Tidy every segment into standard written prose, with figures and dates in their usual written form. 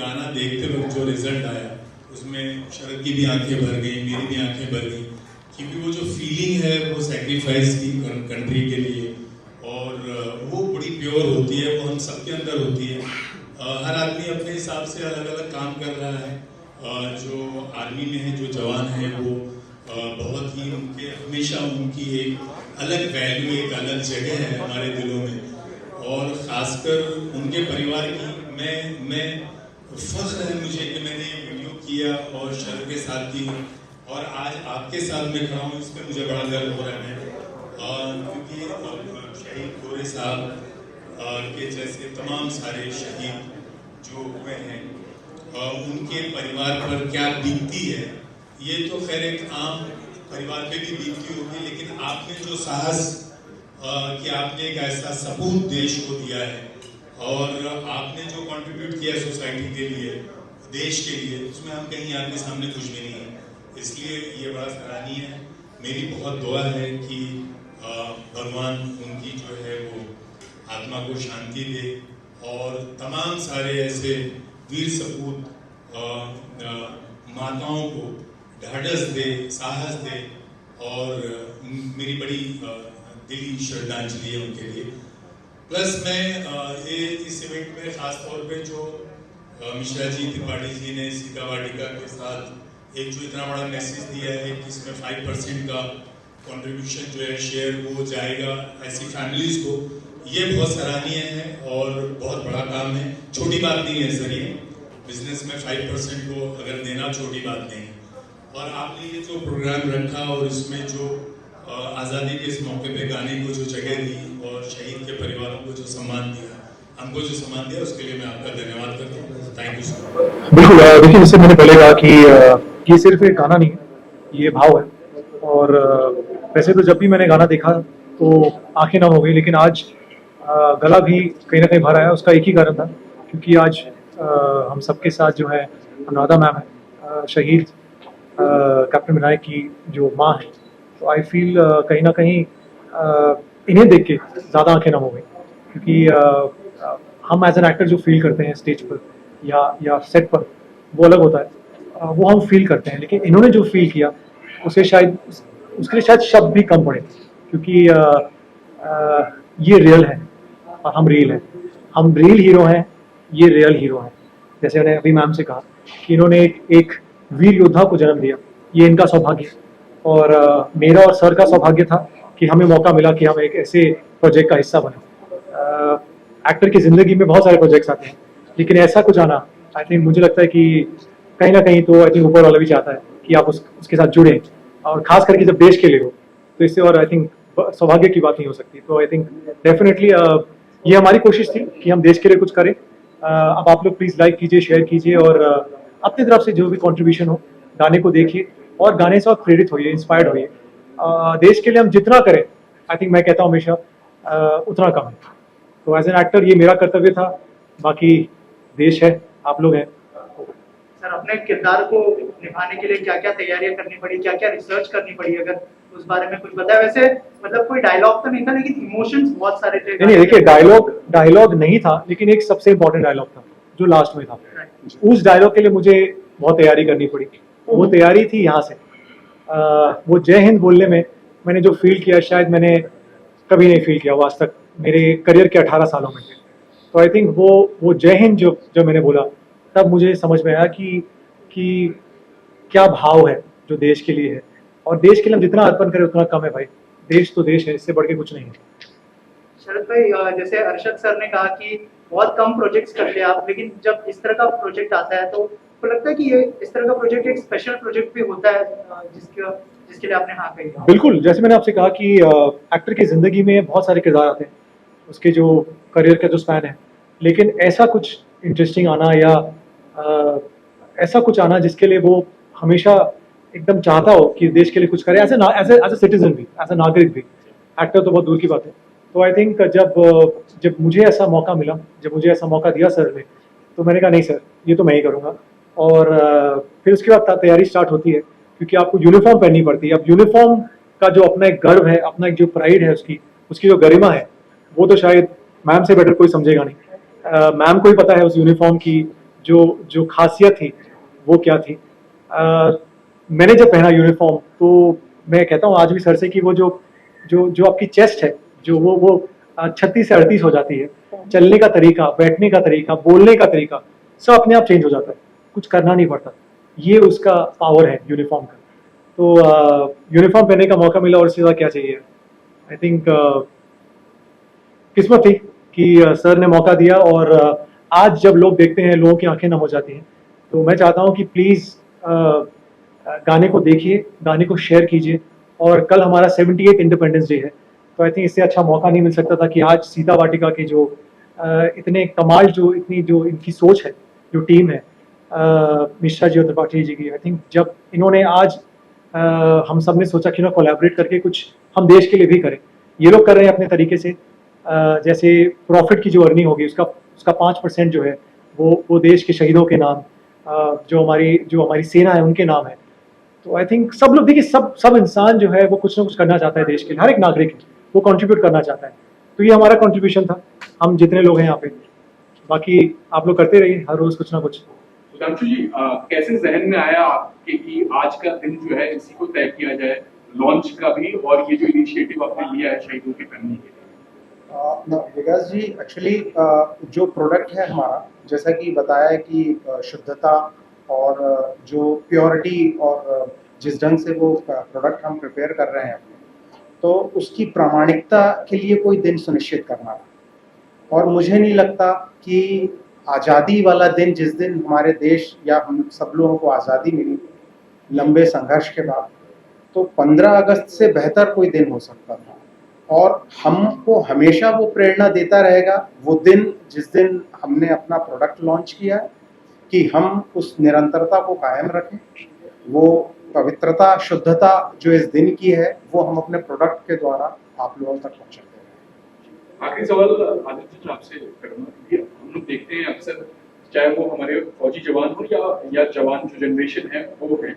गाना देखते वक्त जो रिजल्ट आया उसमें शरद की भी आंखें भर गई, मेरी भी आंखें भर गई, क्योंकि वो जो फीलिंग है वो सेक्रीफाइस की कंट्री के लिए, और वो बड़ी प्योर होती है, वो हम सबके अंदर होती है। हर आदमी अपने हिसाब से अलग अलग काम कर रहा है। जो आर्मी में है, जो जवान है, वो बहुत ही उनके हमेशा उनकी एक अलग वैल्यू, एक अलग जगह है हमारे दिलों में, और ख़ासकर उनके परिवार की मैं फख्र है मुझे कि मैंने ये वीडियो किया और शरद के साथ की, और आज आपके साथ मैं खड़ा हूँ, इस पर मुझे बड़ा गर्व हो रहा है। क्योंकि शहीद गोरे साहब के जैसे तमाम सारे शहीद जो हुए हैं, उनके परिवार पर क्या बीतती है, ये तो खैर एक आम परिवार पे भी बीतती होगी, लेकिन आपने जो साहस कि आपने एक ऐसा सपूत देश को दिया है, और आपने जो कंट्रीब्यूट किया सोसाइटी के लिए, देश के लिए, उसमें हम कहीं आपके सामने कुछ भी नहीं है, इसलिए ये बड़ा सराहनीय है। मेरी बहुत दुआ है कि भगवान उनकी जो है वो आत्मा को शांति दे, और तमाम सारे ऐसे वीर सपूत माताओं को ढाढ़स दे, साहस दे, और मेरी बड़ी दिली श्रद्धांजलि है उनके लिए। प्लस मैं इस इवेंट में ख़ास तौर पे जो मिश्रा जी, त्रिपाठी जी ने सीता वाटिका के साथ एक जो इतना बड़ा मैसेज दिया है कि इसमें 5% का कंट्रीब्यूशन जो है शेयर वो जाएगा ऐसी फैमिलीज को, ये बहुत सराहनीय है और बहुत बड़ा काम है। छोटी बात नहीं है सर, ये बिजनेस में 5% को अगर देना छोटी बात नहीं है। और आपने ये जो प्रोग्राम रखा और इसमें जो आज़ादी के इस मौके पे गाने को जो जगह दी और शहीद के परिवारों को जो सम्मान दिया, हमको जो सम्मान दिया, उसके लिए मैं आपका धन्यवाद करता हूँ। Thank you so much. बिल्कुल, देखिए जैसे मैंने पहले कहा कि ये सिर्फ एक गाना नहीं है, ये भाव है। और वैसे तो जब भी मैंने गाना देखा तो आंखें नम हो गई, लेकिन आज गला भी कहीं ना कहीं भरा है। उसका एक ही कारण था, क्योंकि आज हम सबके साथ जो है अनुराधा मैम है, शहीद कैप्टन विनायक की जो माँ है। तो आई फील कहीं ना कहीं इन्हें देख के ज़्यादा आंखें नम हो गई, क्योंकि हम एज एन एक्टर जो फील करते हैं स्टेज पर या सेट पर, वो अलग होता है, वो हम फील करते हैं। लेकिन इन्होंने जो फील किया उसे शायद उसके लिए शायद शब्द भी कम पड़े, क्योंकि ये रियल है और हम रियल हैं। हम रियल हीरो हैं, ये रियल हीरो हैं। जैसे मैंने अभी मैम से कहा कि इन्होंने एक वीर योद्धा को जन्म दिया, ये इनका सौभाग्य। और मेरा और सर का सौभाग्य था कि हमें मौका मिला कि हम एक ऐसे प्रोजेक्ट का हिस्सा बने। एक्टर की ज़िंदगी में बहुत सारे प्रोजेक्ट्स आते हैं, लेकिन ऐसा कुछ आना, आई थिंक मुझे लगता है कि कहीं ना कहीं तो आई थिंक ऊपर वाला भी चाहता है कि आप उसके साथ जुड़ें, और खास करके जब देश के लिए हो, तो इससे और आई थिंक सौभाग्य की बात नहीं हो सकती। तो आई थिंक डेफिनेटली ये हमारी कोशिश थी कि हम देश के लिए कुछ करें। अब आप लोग प्लीज़ लाइक कीजिए, शेयर कीजिए, और अपनी तरफ से जो भी कंट्रीब्यूशन हो, गाने को देखिए और गाने से आप प्रेरित होइए, इंस्पायर्ड होइए। देश के लिए हम जितना करें, आई थिंक मैं कहता हूँ हमेशा उतना कम है। तो एज एन एक्टर ये मेरा कर्तव्य था, बाकी देश है, आप लोग हैं। सर, अपने किरदार को निभाने के लिए क्या क्या तैयारियां करनी पड़ी, क्या क्या रिसर्च करनी पड़ी, अगर उस बारे में कुछ बताया। वैसे मतलब कोई डायलॉग तो नहीं था, लेकिन इमोशंस बहुत सारे थे। नहीं, देखिए डायलॉग नहीं था, लेकिन एक सबसे इम्पोर्टेंट डायलॉग था जो लास्ट में था। उस डायलॉग के लिए मुझे बहुत तैयारी करनी पड़ी। वो तैयारी थी यहाँ से, वो जय हिंद बोलने में मैंने जो फील किया, शायद मैंने कभी नहीं फील किया वो आज तक मेरे करियर के 18 सालों में। तो आई थिंक वो जय हिंद जो मैंने बोला, तब मुझे समझ में आया कि क्या भाव है जो देश के लिए है, और देश के लिए हम जितना अर्पण करें उतना कम है भाई। देश तो देश है, इससे बढ़ के कुछ नहीं है। शरद भाई, जैसे अर्शद सर ने कहा कि बहुत कम प्रोजेक्ट्स करते हैं आप, लेकिन जब इस तरह का प्रोजेक्ट आता है तो लगता है कि ये इस तरह का प्रोजेक्ट एक स्पेशल प्रोजेक्ट भी होता है, जिसके लिए आपने हाँ कही। बिल्कुल, जैसे मैंने आपसे कहा कि एक्टर की जिंदगी में बहुत सारे किरदार आते हैं, उसके जो करियर का जो स्पैन है, लेकिन ऐसा कुछ इंटरेस्टिंग आना या ऐसा कुछ आना जिसके लिए वो हमेशा एकदम चाहता हो कि देश के लिए कुछ करे, एज ए सिटीजन भी, एज ए नागरिक भी। एक्टर तो बहुत दूर की बात है। तो आई थिंक जब मुझे ऐसा मौका मिला, जब मुझे ऐसा मौका दिया सर ने, तो मैंने कहा नहीं सर, ये तो मैं ही करूँगा। और फिर उसके बाद तैयारी स्टार्ट होती है, क्योंकि आपको यूनिफॉर्म पहननी पड़ती है। अब यूनिफॉर्म का जो अपना एक गर्व है, अपना एक जो प्राइड है, उसकी जो गरिमा है, वो तो शायद मैम से बेटर कोई समझेगा नहीं। मैम को ही पता है उस यूनिफॉर्म की जो खासियत थी वो क्या थी। मैंने जब पहना यूनिफॉर्म तो मैं कहता हूँ आज भी सर से कि वो जो जो जो आपकी चेस्ट है, जो वो 36 से 38 हो जाती है। चलने का तरीका, बैठने का तरीका, बोलने का तरीका सब अपने आप चेंज हो जाता है, कुछ करना नहीं पड़ता। ये उसका पावर है यूनिफॉर्म का। तो यूनिफॉर्म पहनने का मौका मिला और इससे ज़्यादा क्या चाहिए। आई थिंक किस्मत थी कि सर ने मौका दिया और आज जब लोग देखते हैं लोगों की आंखें नम हो जाती हैं। तो मैं चाहता हूं कि प्लीज़ गाने को देखिए, गाने को शेयर कीजिए। और कल हमारा 78 इंडिपेंडेंस डे है, तो आई थिंक इससे अच्छा मौका नहीं मिल सकता था कि आज सीता वाटिका के जो इतने कमाल, जो इतनी जो इनकी सोच है, जो टीम है मिश्रा जी और त्रिपाठी जी की, आई थिंक जब इन्होंने आज हम सब ने सोचा कि ना कोलैबोरेट करके कुछ हम देश के लिए भी करें। ये लोग कर रहे हैं अपने तरीके से। जैसे प्रॉफिट की जो अर्निंग होगी उसका उसका 5% जो है वो देश के शहीदों के नाम, जो हमारी सेना है उनके नाम है। तो आई थिंक सब लोग देखिए, सब इंसान जो है वो कुछ ना कुछ करना चाहता है देश के लिए, हर एक नागरिक वो कंट्रीब्यूट करना चाहता है। तो ये हमारा कंट्रीब्यूशन था, हम जितने लोग हैं यहाँ पे। बाकी आप लोग करते रहिए हर रोज कुछ ना कुछ। सुधांशु जी, कैसे जहन में आया आपके कि आज का दिन जो है इसी को तय किया जाए, लॉन्च का भी और ये जो इनिशिएटिव आपने लिया है शहीदों के करने के लिए? विकास जी, एक्चुअली जो प्रोडक्ट है हमारा, जैसा कि बताया है कि शुद्धता और जो प्योरिटी और जिस ढंग से वो प्रोडक्ट हम प्रिपेयर कर रहे हैं अपने, तो उसकी प्रामाणिकता के लिए कोई दिन सुनिश्चित करना था। और मुझे नहीं लगता कि आज़ादी वाला दिन, जिस दिन हमारे देश या हम सब लोगों को आज़ादी मिली लंबे संघर्ष के बाद, तो 15 अगस्त से बेहतर कोई दिन हो सकता था। और हमको हमेशा वो प्रेरणा देता रहेगा वो दिन, जिस दिन हमने अपना प्रोडक्ट लॉन्च किया है, कि हम उस निरंतरता को कायम रखें। वो पवित्रता, शुद्धता जो इस दिन की है, वो हम अपने प्रोडक्ट के द्वारा आप लोगों तक पहुँचाते हैं। आखिरी सवाल आदित्य जी आपसे करूंगा, क्योंकि हम लोग देखते हैं अक्सर, चाहे वो हमारे फौजी जवान हो या जवान जो जनरेशन है वो है,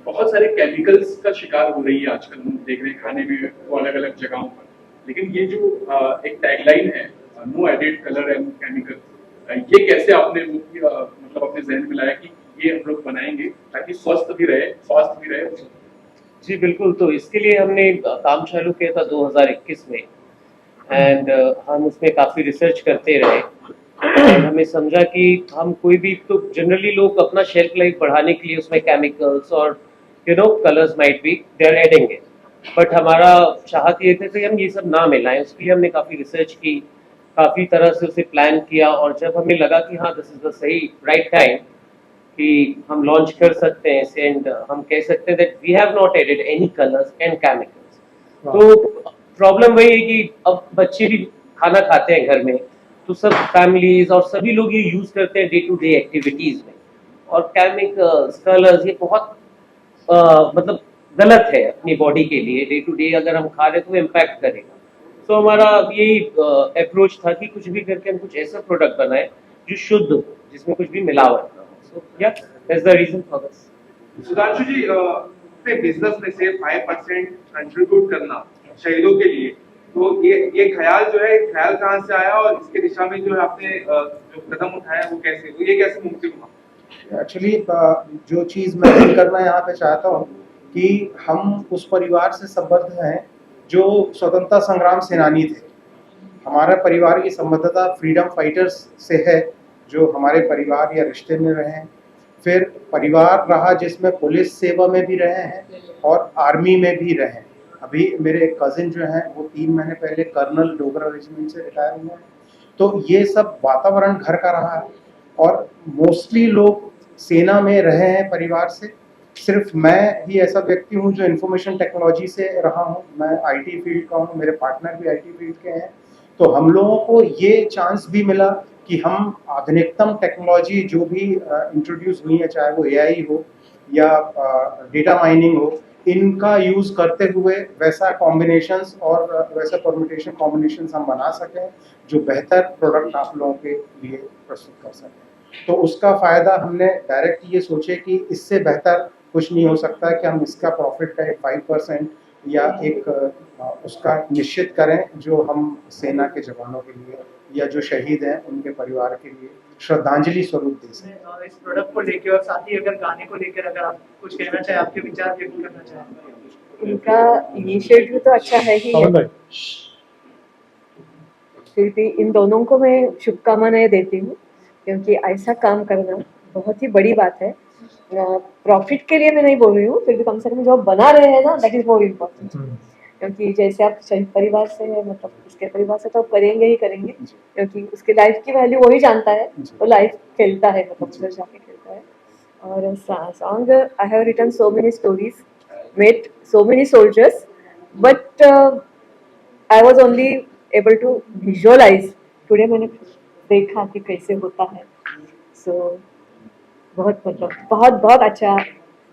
बहुत सारे केमिकल्स का शिकार हो रही है आजकल। हम देख रहे हैं खाने में वो अलग अलग जगहों पर। लेकिन ये जो एक टैगलाइन है, no added colour and chemical, ये कैसे आपने वो मतलब अपने जहन में लाया कि ये हम लोग बनाएंगे ताकि स्वास्थ्य भी रहे? जी बिल्कुल, तो इसके लिए हमने काम चालू किया था 2021 में। एंड हम उसमें काफ़ी रिसर्च करते रहे। और हमें समझा कि हम कोई भी, तो जनरली लोग अपना शेल्फ लाइफ बढ़ाने के लिए उसमें केमिकल्स और colours might be they are adding it, but हमारा चाहत ये थे कि हम ये सब ना मिलाएं। उसके लिए हमने काफ़ी रिसर्च की, काफ़ी तरह से उसे प्लान किया, और जब हमें लगा कि हाँ दिस इज़ द सही राइट टाइम कि हम लॉन्च कर सकते हैं इसे, एंड हम कह सकते हैं that we have not added any colours and chemicals. तो प्रॉब्लम वही है कि अब बच्चे भी खाना खाते हैं घर में, तो सब फैमिलीज और सभी लोग ये यूज करते हैं डे टू डे एक्टिविटीज में, और केमिकल्स, कलर्स, ये बहुत मतलब गलत है अपनी बॉडी के लिए। डे टू डे अगर हम खा रहे तो इम्पैक्ट करेगा। तो हमारा यही अप्रोच था कि कुछ भी करके हम कुछ ऐसा प्रोडक्ट बनाए जो शुद्ध हो, जिसमें कुछ भी मिलावट ना हो। So yeah that's the reason for this. Sudhanshu ji, अपने बिजनेस में से 5% कंट्रीब्यूट करना शहीदों के लिए, तो ये ख्याल जो है, ख्याल कहाँ से आया और इसके दिशा में जो आपने जो कदम उठाया वो कैसे, तो ये कैसे मुमकिन हुआ? एक्चुअली जो चीज़ मैं फील करना यहाँ पे चाहता हूँ कि हम उस परिवार से संबद्ध हैं जो स्वतंत्रता संग्राम सेनानी थे। हमारा परिवार की संबद्धता फ्रीडम फाइटर्स से है, जो हमारे परिवार या रिश्ते में रहे हैं। फिर परिवार रहा जिसमें पुलिस सेवा में भी रहे हैं और आर्मी में भी रहे हैं। अभी मेरे कज़िन जो हैं वो 3 महीने पहले कर्नल डोगरा रेजिमेंट से रिटायर हुए हैं। तो ये सब वातावरण घर का रहा है, और मोस्टली लोग सेना में रहे हैं परिवार से। सिर्फ मैं ही ऐसा व्यक्ति हूँ जो इंफॉर्मेशन टेक्नोलॉजी से रहा हूँ। मैं आईटी फील्ड का हूँ, मेरे पार्टनर भी आईटी फील्ड के हैं। तो हम लोगों को ये चांस भी मिला कि हम आधुनिकतम टेक्नोलॉजी जो भी इंट्रोड्यूस हुई है, चाहे वो एआई हो या डेटा माइनिंग हो, इनका यूज़ करते हुए वैसा कॉम्बिनेशंस और वैसा परम्यूटेशन कॉम्बिनेशंस हम बना सकें जो बेहतर प्रोडक्ट आप लोगों के लिए प्रस्तुत कर सकें। तो उसका फ़ायदा हमने डायरेक्ट ये सोचे कि इससे बेहतर कुछ नहीं हो सकता कि हम इसका प्रॉफिट का 5% या एक उसका निश्चित करें जो हम सेना के जवानों के लिए या जो शहीद हैं उनके परिवार के लिए श्रद्धांजलि स्वरूप दे सकें। इस प्रोडक्ट को लेकर और साथ ही अगर गाने को लेकर अगर आप कुछ कहना चाहें, आपके विचार व्यक्त करना चाहें। इनका इनिशिएटिव तो अच्छा है ही है, पवन भाई फिर भी इन दोनों को मैं शुभकामनाएं देती हूँ, क्योंकि ऐसा काम करना बहुत ही बड़ी बात है। प्रॉफिट के लिए मैं नहीं बोल रही हूँ, फिर भी कम से कम जो बना रहे हैं ना, दैट इज मोर इम्पोर्टेंट। क्योंकि जैसे आप शहीद परिवार से है, मतलब उसके परिवार से तो करेंगे ही करेंगे, क्योंकि उसकी लाइफ की वैल्यू वही जानता है, वो लाइफ खेलता है, मतलब उधर जाके खेलता है। और song I have written so many stories, met so many soldiers, but I was only able to visualise. Today मैंने देखा कि कैसे होता है। सो बहुत मतलब बहुत बहुत अच्छा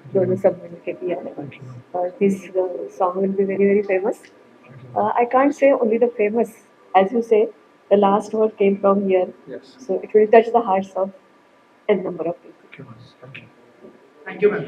दोनों सब मिलके किया है। और this song will be very very famous. I can't say only the famous, as you say the last word came from here, so it will touch the hearts of an number of people. Thank you ma'am.